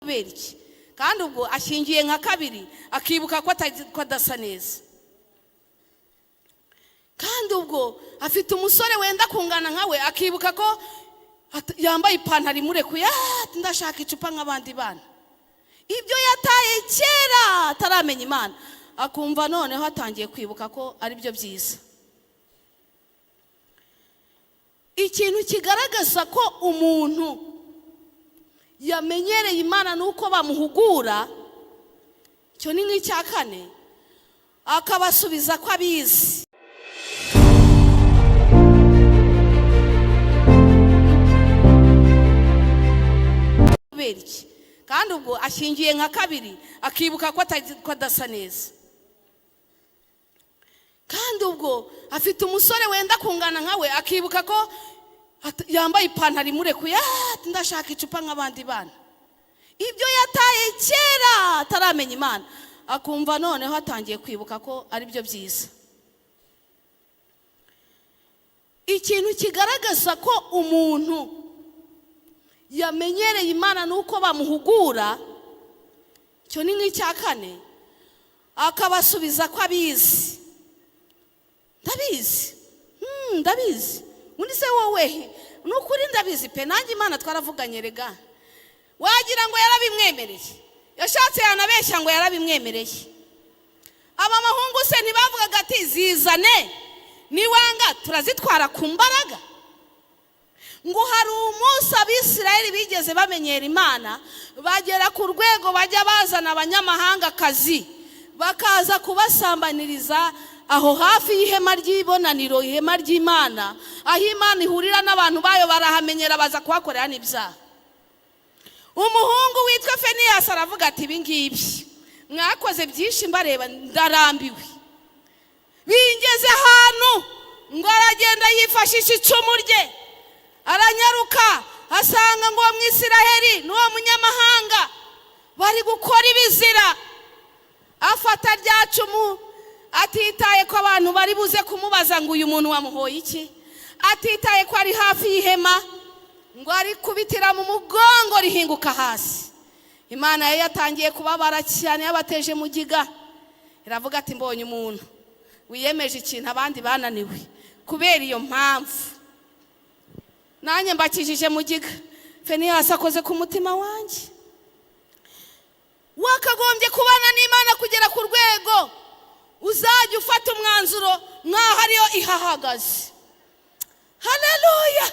kubera iki? Kandi ubwo ashingiye nka kabiri akibuka ko adasa neza. Kandi ubwo afite umusore wenda kungana nkawe akibuka ko yambaye ipantaro imurekuye, ndashaka icupa nk'abandi bana. Ibyo yataye kera ataramenya Imana, akumva noneho atangiye kwibuka ko ari byo byiza. Ikintu kigaragaza ko umuntu yamenyereye Imana nuko bamuhugura, cyo ni nk'icya kane, akabasubiza ko abizi. Kandi ubwo ashingiye nka kabiri akibuka ko adasa neza. Kandi ubwo afite umusore wenda kungana nkawe akibuka ko yambaye ipantaro imurekuye, ndashaka icupa nk'abandi bana. Ibyo yataye kera ataramenya Imana, akumva noneho atangiye kwibuka ko ari byo byiza. Ikintu kigaragaza ko umuntu yamenyereye Imana nuko bamuhugura, cyo ni nk'icya kane, akabasubiza ko abizi. Ndabizi undi se wowe nukuri ndabizi pe, nanjye Imana twaravuganye rega. Wagira ngo yarabimwemereye, yashatse yanabeshya ngo yarabimwemereye. Aba mahungu se ntibavugaga ati zizane niwanga turazitwara ku mbaraga? Ngo hari umunsi Abisirayeli bigeze bamenyera Imana, bagera ku rwego bajya bazana abanyamahanga kazi bakaza kubasambaniriza aho hafi y'ihema ry'ibonaniro, ihema ry'Imana, aho Imana ihurira n'abantu bayo, barahamenyera baza kuhakorera n'ibyaha. Umuhungu witwa Feniyasi aravuga ati ibi ngibi mwakoze byinshi mbareba ndarambiwe. Bingeze ahantu ngo aragenda yifashisha icumu rye, aranyaruka asanga ngo mu Isiraheli n'uwo munyamahanga bari gukora ibizira. Afata rya cumu atitaye ko abantu bari buze kumubaza ngo uyu muntu wamuhoye iki, atitaye ko ari hafi y'ihema, ngo ari kubitira mu mugongo rihinguka hasi. Imana yari yatangiye kubabara cyane, yabateje mu giga. Iravuga ati mbonye umuntu wiyemeje ikintu abandi bananiwe, kubera iyo mpamvu nanjye mbakijije mu giga. Feniyasi akoze ku mutima wanjye. Wakagombye kubana n'Imana kugera ku rwego uzajya ufata umwanzuro nk'aho ariyo ihahagaze. Haleluya!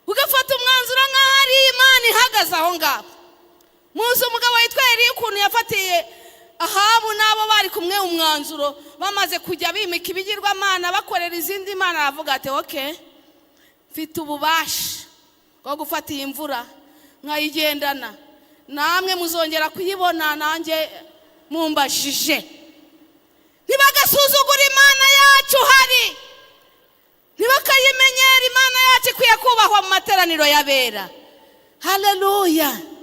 Ugafata umwanzuro nk'aho ari Imana ihagaze aho ngaho. Muzi umugabo witwa Eliya ukuntu yafatiye Ahabu n'abo bari kumwe umwanzuro, bamaze kujya bimika ibigirwamana bakorera izindi mana, aravuga ati okay, mfite ububasha bwo gufata iyi mvura nkayigendana, namwe muzongera kuyibona nanjye mumbashije. Ntibagasuzugura Imana yacu hari, ntibakayimenyera Imana yacu ikwiye kubahwa mu materaniro y'abera. Haleluya!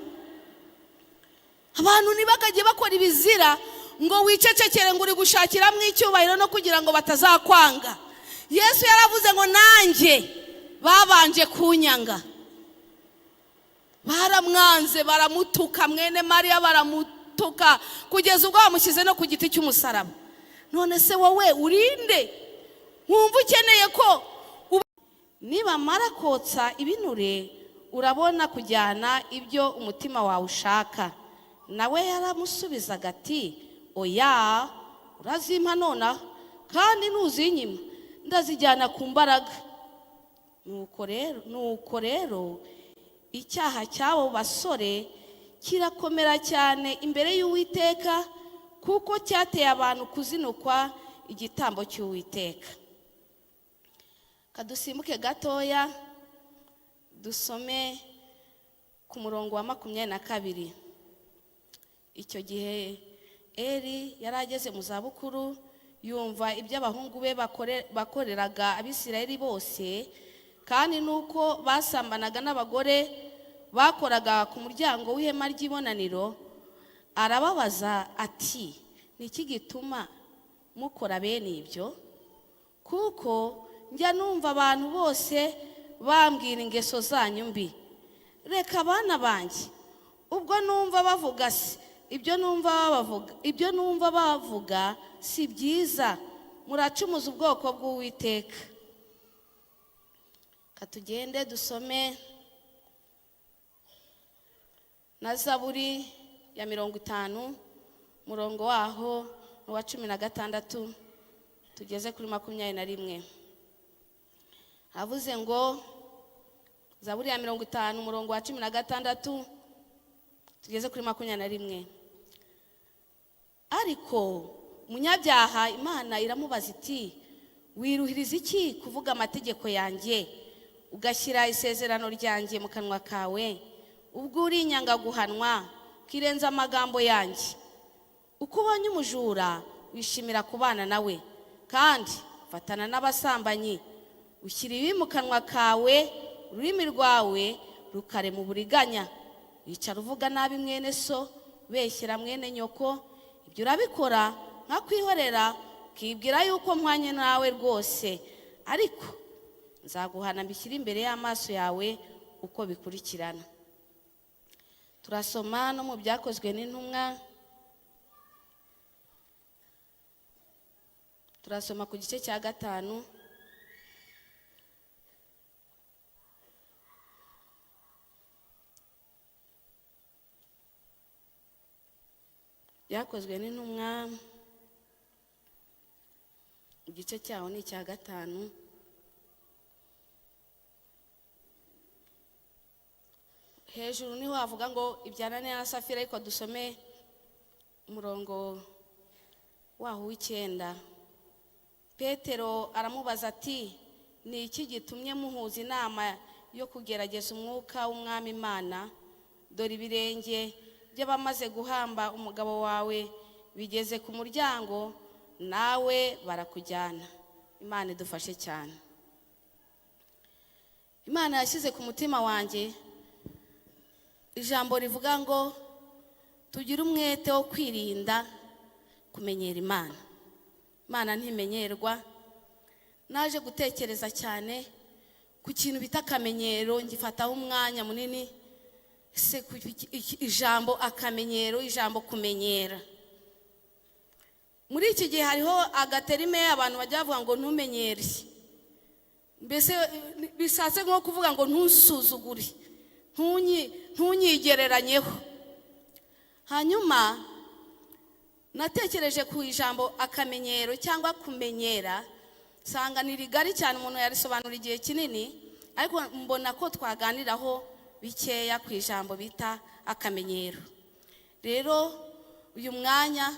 Abantu ntibakajye bakora ibizira ngo wicecekere ngo uri gushakira mu icyubahiro no kugira ngo batazakwanga. Yesu yaravuze ngo nanjye babanje kunyanga, baramwanze, baramutuka, mwene Mariya baramutuka, kugeza ubwo bamushyize no ku giti cy'umusaraba. None se wowe urinde wumva ukeneye ko nibamara kotsa ibinure urabona kujyana ibyo umutima wawe ushaka? Nawe yaramusubizaga ati oya, urazimpa nona kandi nuzinyima ndazijyana ku mbaraga. Nuko rero icyaha cy'abo basore kirakomera cyane imbere y'Uwiteka, kuko cyateye abantu kuzinukwa igitambo cy'Uwiteka. Kadusimbuke gatoya dusome ku murongo wa 22. Icyo gihe Eli yarageze mu zabukuru, yumva ibyo abahungu be bakoreraga Abisirayeli bose, kandi nuko basambanaga n'abagore bakoraga ku muryango w'ihema ry'ibonaniro. Arababaza ati niki gituma mukora bene ibyo? Kuko njya numva abantu bose bambwira ingeso zanyu mbi. Reka abana banjye ubwo numva bavuga se ibyo numva bavuga si byiza, muracumuza ubwoko bw'Uwiteka. Katugende dusome na Zaburi ya 50 murongo waho wa 16 tugeze kuri 21. Havuze ngo Zaburi ya 50 murongo wa 16 tugeze kuri 21. Ariko umunyabyaha Imana iramubaza iti, wiruhiriza iki kuvuga amategeko yanjye, ugashyira isezerano ryanjye mu kanwa kawe? Ubwo uri inyanga guhanwa kirenza amagambo yanjye. Uko ubonye umujura wishimira kubana nawe, kandi fatana n'abasambanyi. Ushyira ibi mu kanwa kawe, ururimi rwawe rukare mu buriganya. Wicara uvuga nabi mwene so, beshyera mwene nyoko. Ibyo urabikora nkakwihorera, ukibwira yuko mpwanye nawe rwose. Ariko nzaguhana mbishyira imbere y'amaso yawe uko bikurikirana. Turasoma no mu Byakozwe n'Intumwa, turasoma ku gice cya 5. Byakozwe n'Intumwa igice cyaho ni icya 5. Hejuru niho havuga ngo ibyana na Safira, ariko dusome umurongo waho w'9. Petero aramubaza ati, ni iki gitumye muhuza inama yo kugerageza umwuka w'Umwami Imana? Dore ibirenge by'abamaze guhamba umugabo wawe bigeze ku muryango, nawe barakujyana. Imana idufashe cyane. Imana yashyize ku mutima wanjye ijambo rivuga ngo tugire umwete wo kwirinda kumenyera Imana. Imana ntimenyerwa. Naje gutekereza cyane ku kintu bita akamenyero, ngifataho umwanya munini. Se ijambo akamenyero, ijambo kumenyera. Muri iki gihe hariho agaterime abantu bajya bavuga ngo ntumenyere. Mbese bisatse nko kuvuga ngo ntusuzugure, ntunyigereranyeho. Hanyuma natekereje ku ijambo akamenyero cyangwa kumenyera, sanga ni rigari cyane, umuntu yarisobanura igihe kinini, ariko mbona ko twaganiraho bikeya ku ijambo bita akamenyero. Rero uyu mwanya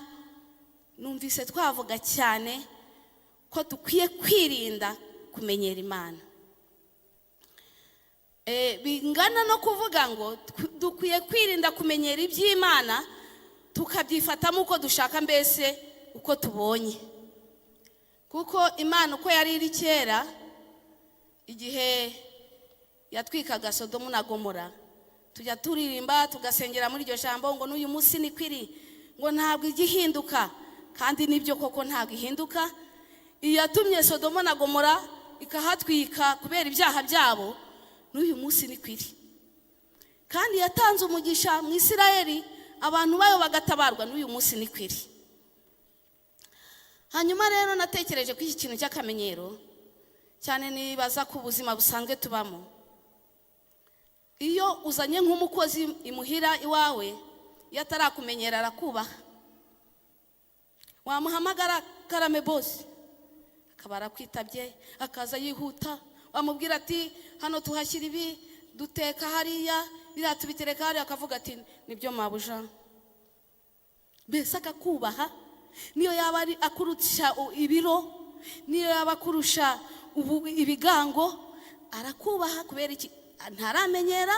numvise twavuga cyane ko dukwiye kwirinda kumenyera Imana. Bingana no kuvuga ngo dukwiye kwirinda kumenyera iby'Imana tukabyifatamo uko dushaka, mbese uko tubonye. Kuko Imana uko yari iri kera igihe yatwikaga Sodomu na Gomora, tujya turirimba tugasengera muri iryo jambo ngo n'uyu munsi ni kwiri, ngo ntabwo igihinduka. Kandi nibyo koko ntabwo ihinduka. Iyatumye Sodomu na Gomora ikahatwika kubera ibyaha byabo, n'uyu munsi ni kwiri. Kandi yatanze umugisha mu Isirayeli, abantu bayo bagatabarwa, n'uyu munsi ni kwiri. Hanyuma rero natekereje ku iki kintu cy'akamenyero cyane, nibaza ku buzima busanzwe tubamo. Iyo uzanye nk'umukozi imuhira iwawe, yatarakumenyera arakubaha. Wamuhamagara karame boss, akaba arakwitabye, akaza yihuta. Wamubwira ati hano tuhashyira ibi, duteka hariya, biriya tubitereka hariya, akavuga ati nibyo mabuja. Mbese akakubaha. Niyo yaba ari akurusha ibiro, niyo yaba akurusha ibigango, arakubaha kubera iki? Ntaramenyera.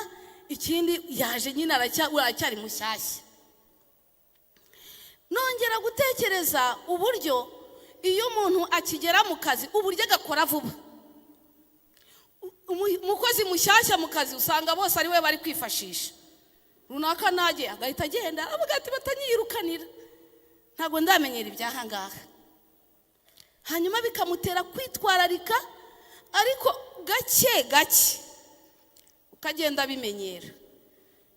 Ikindi yaje nyine aracyari mushyashya. Nongera gutekereza uburyo iyo umuntu akigera mu kazi, uburyo agakora vuba. Umukozi mushyashya mu kazi usanga bose ari we bari kwifashisha. Runaka naje agahita agenda, avuga ati batanyirukanira, ntabwo ndamenyera ibyaha ngaha. Hanyuma bikamutera kwitwararika, ariko gake gake ukagenda bimenyera.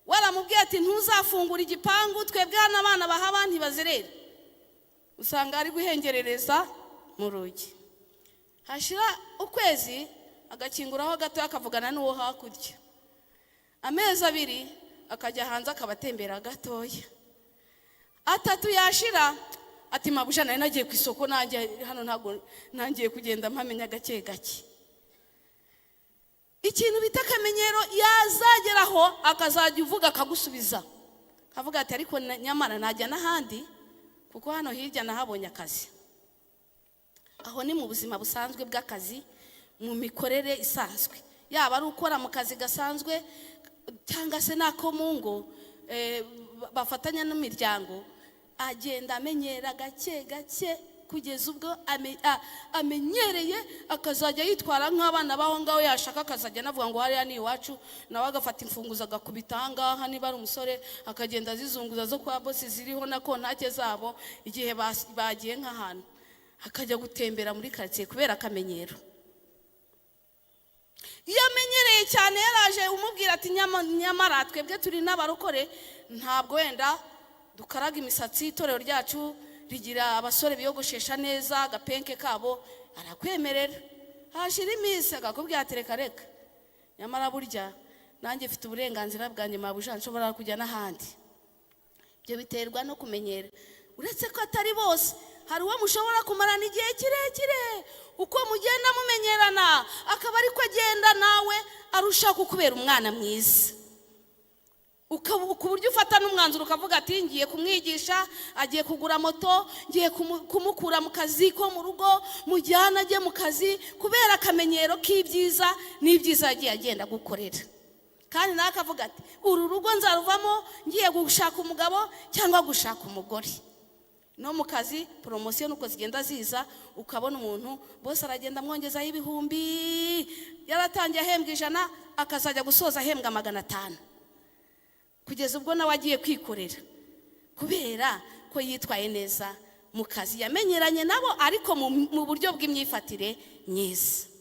waramubwiye ati ntuzafungura igipangu, twebwe hano abana bahaba ntibazerera, usanga ari guhengerereza mu rugi. Hashira ukwezi agakinguraho gato akavugana n'uwo hakurya. Amezi 2 akajya hanze akabatembera gatoya. 3 yashira ati mabuja nari nagiye ku isoko, nanjye hano ntago nangiye kugenda mpamenya gake gake. Ikintu bita akamenyero yazageraho akazajya uvuga akagusubiza, kavuga ati ariko nyamara najya n'ahandi kuko hano hirya nahabonye akazi. Aho ni mu buzima busanzwe bw'akazi, mu mikorere isanzwe, yaba ari ukora mu kazi gasanzwe cyangwa se nako mu ngo bafatanya n'imiryango, agenda amenyera gake gake kugeza ubwo amenyereye akazajya yitwara nk'abana baho ngaho, yashaka akazajya navuga ngo hariya ni iwacu, nawe agafata imfunguzo agakubita ahangaha, niba ari umusore akagenda zizunguza zo kwa bosi ziriho na kontake zabo, igihe bagiye nk'ahantu akajya gutembera muri quartier kubera akamenyero. Iyo amenyereye cyane yaraje umubwira ati nyamara twebwe turi n'abarokore, ntabwo wenda dukaraga imisatsi, itorero ryacu rigira abasore biyogoshesha neza agapenke kabo, arakwemerera. Hashira iminsi akakubwira ati reka reka, nyamara burya nanjye mfite uburenganzira bwanjye mabuja, nshobora kujya n'ahandi. Ibyo biterwa no kumenyera. Uretse ko atari bose, hari uwo mushobora kumarana igihe kirekire, uko mugenda mumenyerana akaba ari ko agenda nawe arusha kukubera umwana mwiza, ku buryo ufata n'umwanzuro ukavuga ati ngiye kumwigisha, agiye kugura moto, ngiye kumukura mu kazi ko mu rugo, mujyana ajye mu kazi, kubera akamenyero k'ibyiza n'ibyiza yagiye agenda gukorera. Kandi nawe akavuga ati uru rugo nzaruvamo ngiye gushaka umugabo cyangwa gushaka umugore. No mu kazi promotion nuko zigenda ziza, ukabona umuntu bose aragenda mwongezaho 1000, yaratangiye ahembwa 100 akazajya gusoza ahembwa 500, kugeza ubwo nawe agiye kwikorera, kubera ko yitwaye neza mu kazi, yamenyeranye nabo ariko mu buryo bw'imyifatire myiza.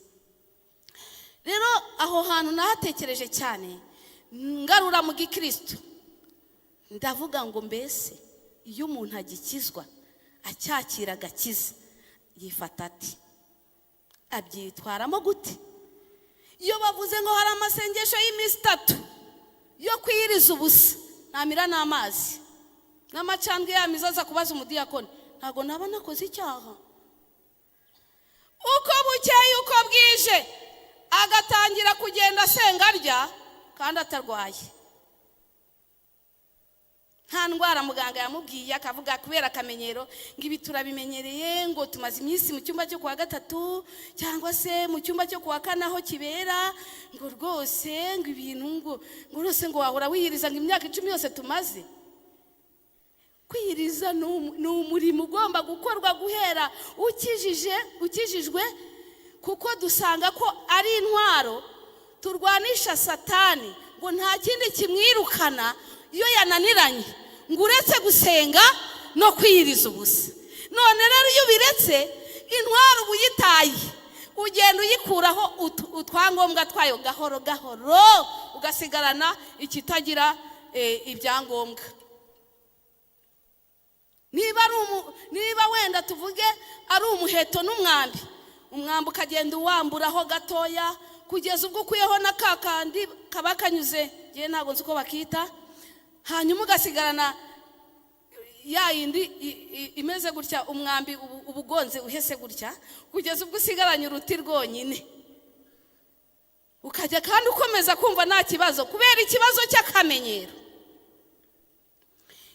Rero aho hantu nahatekereje cyane, ngarura mu gikristo, ndavuga ngo mbese iyo umuntu agikizwa acyakira agakiza yifata ati, abyitwaramo gute? Iyo bavuze ngo hari amasengesho y'iminsi 3 yo kwiyiriza ubusa, namira n'amazi n'amacandwe yamizaza kubaza umudiyakoni, ntago naba nakoze icyaha. Uko bukeye uko bwije agatangira kugenda asenga arya kandi atarwaye. Nta ndwara muganga yamubwiye, akavuga kubera akamenyero ngo ibi turabimenyereye, ngo tumaze iminsi mu cyumba cyo kuwa 3 cyangwa se mu cyumba cyo kuwa 4 aho kibera, ngo rwose ngo ibintu ngo rwose ngo wahora wiyiriza ngo imyaka 10 yose tumaze. Kwiyiriza ni umurimo ugomba gukorwa guhera ukijijwe, kuko dusanga ko ari intwaro turwanisha Satani, ngo nta kindi kimwirukana iyo yananiranye ngo uretse gusenga no kwiyiriza ubusa. None rero iyo biretse intwaro ubuyitaye, ugenda uyikuraho utwangombwa twayo gahoro gahoro, ugasigarana ikitagira ibyangombwa. Niba wenda tuvuge ari umuheto n'umwambi, umwambi ukagenda uwamburaho gatoya kugeza ubwo ukuyeho na kakandi kaba kanyuze, ngiye ntago nzi uko bakita, hanyuma ugasigarana ya yindi imeze gutya, umwambi ubugonze uhese gutya, kugeza ubwo usigaranye uruti rwonyine, ukajya kandi ukomeza kumva nta kibazo, kubera ikibazo cy'akamenyero.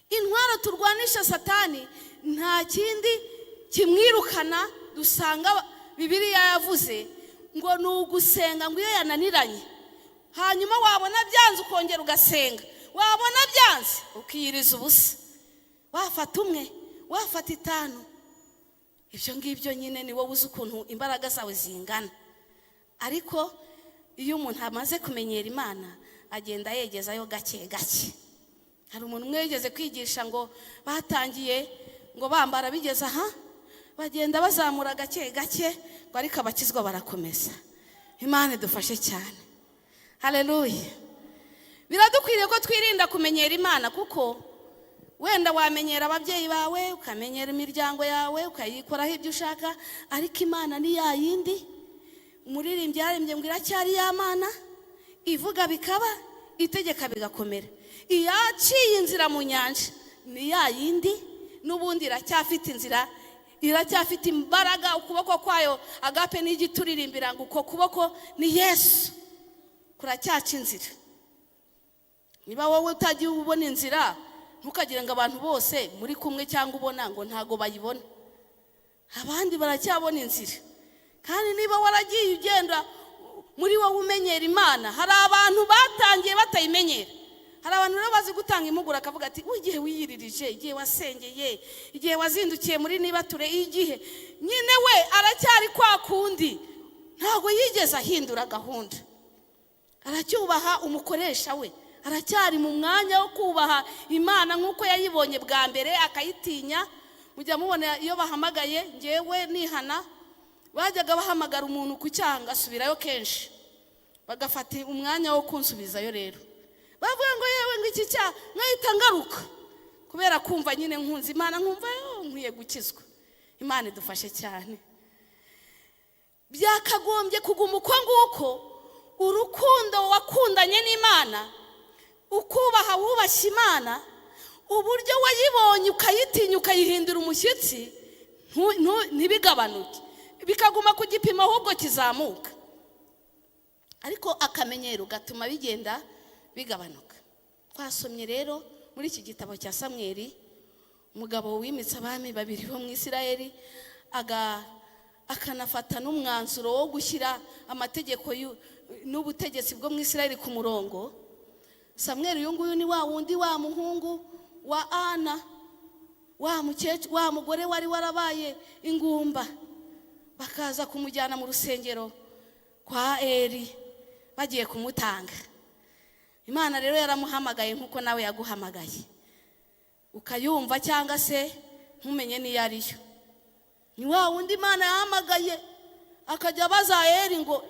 Intwaro turwanisha Satani nta kindi kimwirukana, dusanga Bibiliya yavuze ngo ni ugusenga, ngo iyo yananiranye hanyuma wabona byanze ukongera ugasenga, wabona byanze ukiyiriza ubusa, wafata 1 wafata 5. Ibyo ngibyo nyine ni wowe uzi ukuntu imbaraga zawe zingana. Ariko iyo umuntu amaze kumenyera Imana agenda yegezayo gake gake. Hari umuntu umwe yigeze kwigisha ngo batangiye ngo bambara bigeza bagenda bazamura gake gake, ngo ariko abakizwa barakomeza. Imana idufashe cyane. Haleluya. biradukwiriye ko twirinda kumenyera Imana, kuko wenda wamenyera ababyeyi bawe, ukamenyera imiryango yawe, ukayikoraho ibyo ushaka, ariko Imana ni ya yindi. Umuririmbyi yaririmbye ngo iracyari ya Mana, ivuga bikaba, itegeka bigakomera. Iyaciye inzira mu nyanja ni ya yindi, n'ubundi iracyafite inzira, iracyafite imbaraga. Ukuboko kwayo agape n'igituririmbira ngo uko kuboko ni Yesu, kuracyaca inzira. Niba wowe utagiye ubona inzira, ntukagire ngo abantu bose muri kumwe cyangwa ubona ngo ntago bayibona. Abandi baracyabona inzira. Kandi niba waragiye ugenda muri wowe umenyera Imana, hari abantu batangiye batayimenyera. Hari abantu rero bazi gutanga impuguro akavuga ati igihe wiyiririje, igihe wasengeye, igihe wazindukiye muri nibature, igihe nyine we aracyari kwa kundi, ntago yigeze ahindura gahunda. Aracyubaha umukoresha we, aracyari mu mwanya wo kubaha Imana nk'uko yayibonye bwa mbere akayitinya. Mujya mubona iyo bahamagaye, ngewe nihana, bajyaga bahamagara umuntu ku cyanga asubirayo kenshi, bagafata umwanya wo kunsubizayo. Rero bavuga ngo yewe ngo iki cya nkahita ngaruka, kubera kumva nyine nkunze Imana, nkumva nkwiye gukizwa. Imana idufashe cyane. Byakagombye kuguma uko nguko, urukundo wakundanye n'Imana, ukubaha wubashye Imana, uburyo wayibonye ukayitinya ukayihindura umushyitsi, ntibigabanuke, bikaguma ku gipimo ahubwo kizamuka. Ariko akamenyero gatuma bigenda bigabanuka. Twasomye rero muri iki gitabo cya Samweli, umugabo wimitse abami babiri bo mu Isirayeli, akanafata n'umwanzuro wo gushyira amategeko n'ubutegetsi bwo mu Isirayeli ku murongo. Samweli uyu nguyu ni wa wundi wa muhungu wa Ana, wa mugore wari warabaye ingumba, bakaza kumujyana mu rusengero kwa Eli bagiye kumutanga. Imana rero yaramuhamagaye nkuko nawe yaguhamagaye, ukayumva cyangwa se ntumenye niyo ariyo. Ni wa wundi Imana yahamagaye akajya abaza Eli ngo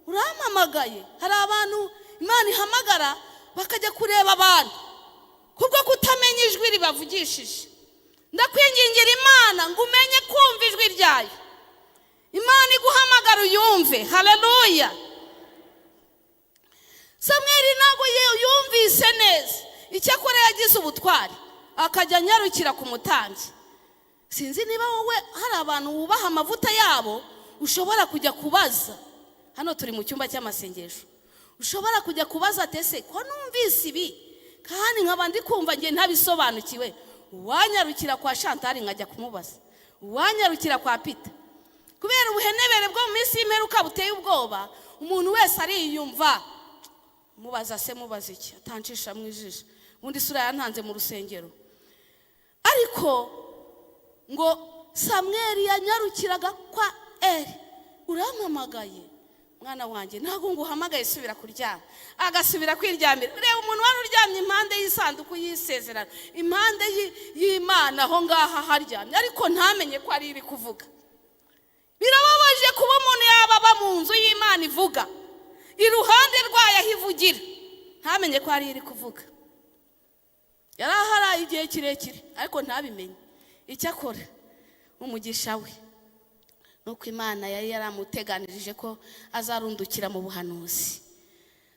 urampamagaye. Hari abantu Imana ihamagara bakajya kureba abantu kubwo kutamenya ijwi ribavugishije. Ndakwingingira Imana ngo umenye kumva ijwi ryayo. Imana iguhamagara uyumve. Haleluya. Samweli ntabwo yumvise neza, icyakora yagize ubutwari akajya anyarukira ku mutambyi. Sinzi niba wowe hari abantu wubaha amavuta yabo ushobora kujya kubaza. Hano turi mu cyumba cy'amasengesho, ushobora kujya kubaza ati ko numvise ibi kandi nkaba ndi kumva nge ntabisobanukiwe. Uwanyarukira kwa Chantal nkajya kumubaza, uwanyarukira kwa Peter. Kubera ubuhenebere bwo mu minsi y'imperuka buteye ubwoba, umuntu wese ariyumva. Mubaza se mubaza iki, atancisha mu ijisho. Undi sura yantanze mu rusengero. Ariko ngo Samweli yanyarukiraga kwa Eli, urampamagaye mwana wanjye, ntago nguhamagaye subira kuryama. Agasubira kwiryamira. Reba umuntu wari uryamye impande y'isanduku y'isezerano, impande y'Imana aho ngaha haryamye, ariko ntamenye ko ari iri kuvuga. Birababaje kuba umuntu yababa mu nzu y'Imana ivuga, iruhande rwayo ahivugira, ntamenye ko ari iri kuvuga. Yaraharaye igihe kirekire ariko ntabimenye. Icyakora umugisha we nuko Imana yari yaramuteganirije ko azarundukira mu buhanuzi.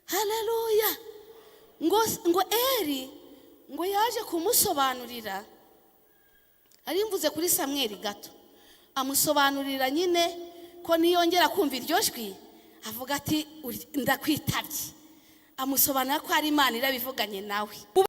Haleluya. Ngo Eli ngo yaje kumusobanurira, ari mvuze kuri Samweli gato, amusobanurira nyine ko niyongera kumva iryo jwi avuga ati ndakwitabye. Amusobanura ko ari Imana irabivuganye nawe.